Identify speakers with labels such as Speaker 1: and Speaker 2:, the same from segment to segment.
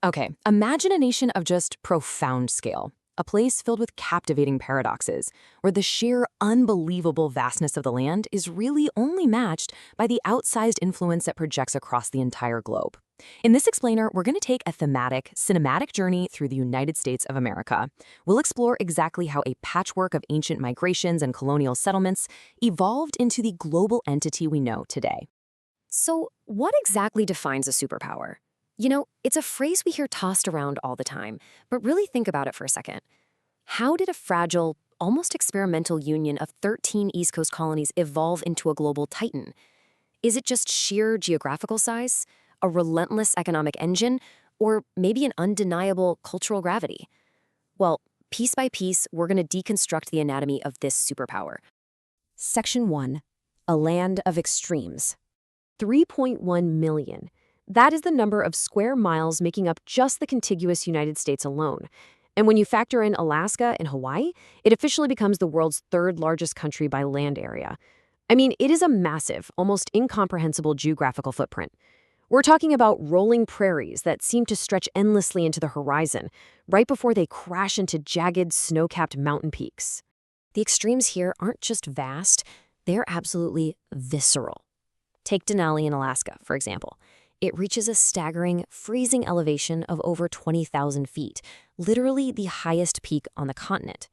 Speaker 1: Okay, imagine a nation of just profound scale. A place filled with captivating paradoxes, where the sheer unbelievable vastness of the land is really only matched by the outsized influence that projects across the entire globe. In this explainer, we're going to take a thematic, cinematic journey through the United States of America. We'll explore exactly how a patchwork of ancient migrations and colonial settlements evolved into the global entity we know today.
Speaker 2: So, what exactly defines a superpower? It's a phrase we hear tossed around all the time, but really think about it for a second. How did a fragile, almost experimental union of 13 East Coast colonies evolve into a global titan? Is it just sheer geographical size, a relentless economic engine, or maybe an undeniable cultural gravity? Well, piece by piece, we're going to deconstruct the anatomy of this superpower. Section 1. A land of extremes. 3.1 million. That is the number of square miles making up just the contiguous United States alone. And when you factor in Alaska and Hawaii, it officially becomes the world's third largest country by land area. I mean, it is a massive, almost incomprehensible geographical footprint. We're talking about rolling prairies that seem to stretch endlessly into the horizon, right before they crash into jagged, snow-capped mountain peaks. The extremes here aren't just vast, they're absolutely visceral. Take Denali in Alaska, for example. It reaches a staggering, freezing elevation of over 20,000 feet, literally the highest peak on the continent.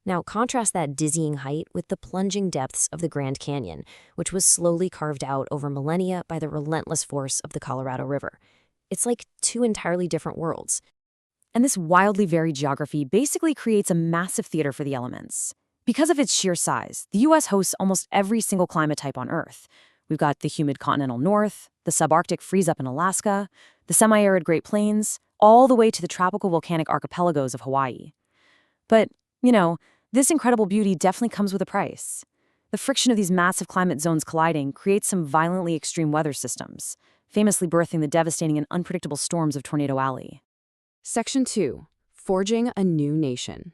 Speaker 2: Now, contrast that dizzying height with the plunging depths of the Grand Canyon, which was slowly carved out over millennia by the relentless force of the Colorado River. It's like two entirely different worlds.
Speaker 3: And this wildly varied geography basically creates a massive theater for the elements. Because of its sheer size, the U.S. hosts almost every single climate type on Earth. We've got the humid continental north, the subarctic freeze-up in Alaska, the semi-arid Great Plains, all the way to the tropical volcanic archipelagos of Hawaii. But, this incredible beauty definitely comes with a price. The friction of these massive climate zones colliding creates some violently extreme weather systems, famously birthing the devastating and unpredictable storms of Tornado Alley.
Speaker 1: Section 2. Forging a new nation.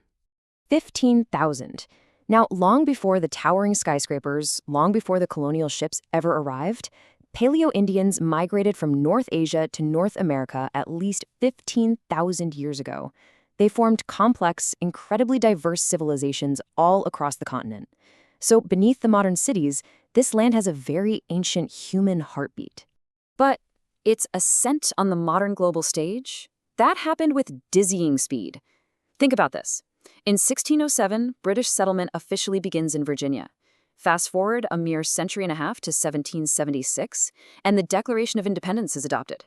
Speaker 2: 15,000. Now, long before the towering skyscrapers, long before the colonial ships ever arrived, Paleo-Indians migrated from North Asia to North America at least 15,000 years ago. They formed complex, incredibly diverse civilizations all across the continent. So beneath the modern cities, this land has a very ancient human heartbeat. But its ascent on the modern global stage, that happened with dizzying speed. Think about this. In 1607, British settlement officially begins in Virginia. Fast forward a mere century and a half to 1776, and the Declaration of Independence is adopted.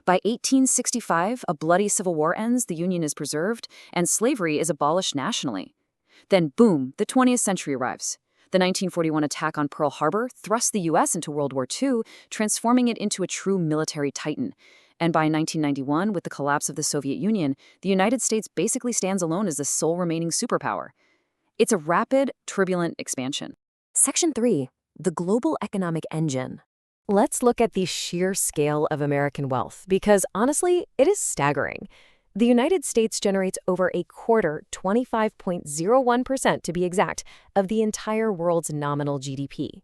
Speaker 2: By 1865, a bloody civil war ends, the Union is preserved, and slavery is abolished nationally. Then boom, the 20th century arrives. The 1941 attack on Pearl Harbor thrust the U.S. into World War II, transforming it into a true military titan. And by 1991, with the collapse of the Soviet Union, the United States basically stands alone as the sole remaining superpower. It's a rapid, turbulent expansion.
Speaker 3: Section 3. The global economic engine. Let's look at the sheer scale of American wealth, because honestly, it is staggering. The United States generates over a quarter, 25.01% to be exact, of the entire world's nominal GDP.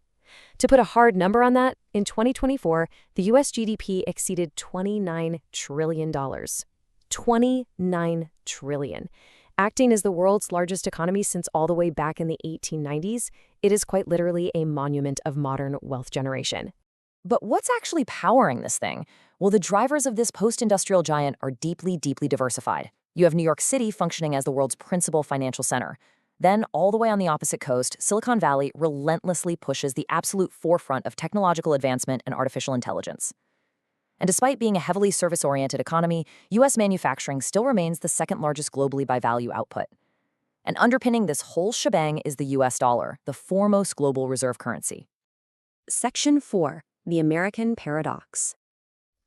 Speaker 3: To put a hard number on that, in 2024, the U.S. GDP exceeded $29 trillion. $29 trillion. Acting as the world's largest economy since all the way back in the 1890s, it is quite literally a monument of modern wealth generation.
Speaker 2: But what's actually powering this thing? Well, the drivers of this post-industrial giant are deeply, deeply diversified. You have New York City functioning as the world's principal financial center. Then, all the way on the opposite coast, Silicon Valley relentlessly pushes the absolute forefront of technological advancement and artificial intelligence. And despite being a heavily service-oriented economy, U.S. manufacturing still remains the second largest globally by value output. And underpinning this whole shebang is the U.S. dollar, the foremost global reserve currency.
Speaker 3: Section 4. The American Paradox.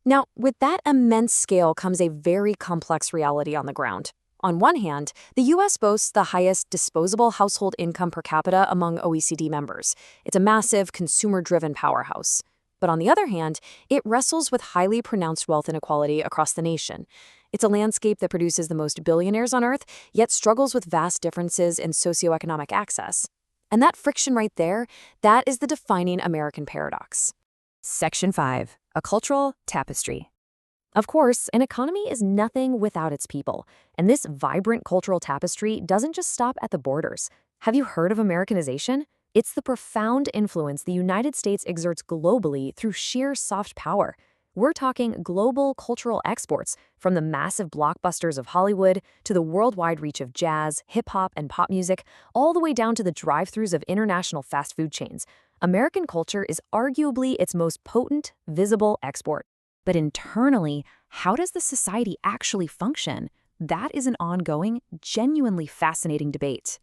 Speaker 3: Now, with that immense scale comes a very complex reality on the ground. On one hand, the U.S. boasts the highest disposable household income per capita among OECD members. It's a massive, consumer-driven powerhouse. But on the other hand, it wrestles with highly pronounced wealth inequality across the nation. It's a landscape that produces the most billionaires on Earth, yet struggles with vast differences in socioeconomic access. And that friction right there, that is the defining American paradox.
Speaker 2: Section 5. A cultural tapestry. Of course, an economy is nothing without its people, and this vibrant cultural tapestry doesn't just stop at the borders. Have you heard of Americanization? It's the profound influence the United States exerts globally through sheer soft power. We're talking global cultural exports, from the massive blockbusters of Hollywood to the worldwide reach of jazz, hip-hop, and pop music, all the way down to the drive-thrus of international fast food chains. American culture is arguably its most potent, visible export. But internally, how does the society actually function? That is an ongoing, genuinely fascinating debate.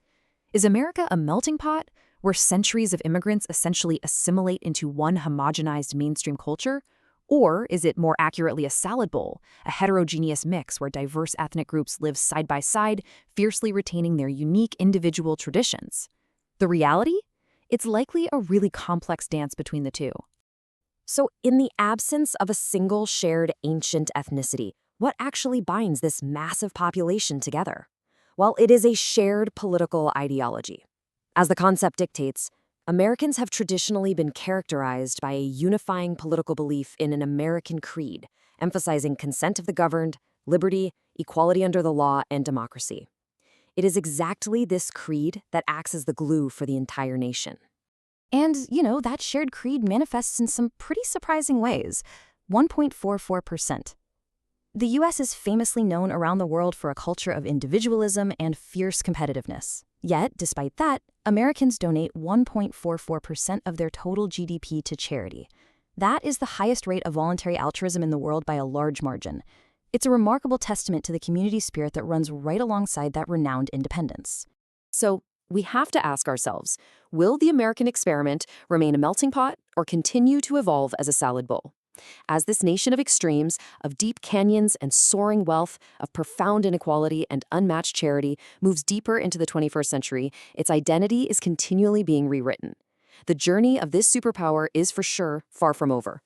Speaker 2: Is America a melting pot, where centuries of immigrants essentially assimilate into one homogenized mainstream culture? Or is it more accurately a salad bowl, a heterogeneous mix where diverse ethnic groups live side by side, fiercely retaining their unique individual traditions? The reality? It's likely a really complex dance between the two. So, in the absence of a single shared ancient ethnicity, what actually binds this massive population together? Well, it is a shared political ideology. As the concept dictates, Americans have traditionally been characterized by a unifying political belief in an American creed, emphasizing consent of the governed, liberty, equality under the law, and democracy. It is exactly this creed that acts as the glue for the entire nation. And, that shared creed manifests in some pretty surprising ways. 1.44%. The U.S. is famously known around the world for a culture of individualism and fierce competitiveness. Yet, despite that, Americans donate 1.44% of their total GDP to charity. That is the highest rate of voluntary altruism in the world by a large margin. It's a remarkable testament to the community spirit that runs right alongside that renowned independence. So, we have to ask ourselves, will the American experiment remain a melting pot or continue to evolve as a salad bowl? As this nation of extremes, of deep canyons and soaring wealth, of profound inequality and unmatched charity moves deeper into the 21st century, its identity is continually being rewritten. The journey of this superpower is for sure far from over.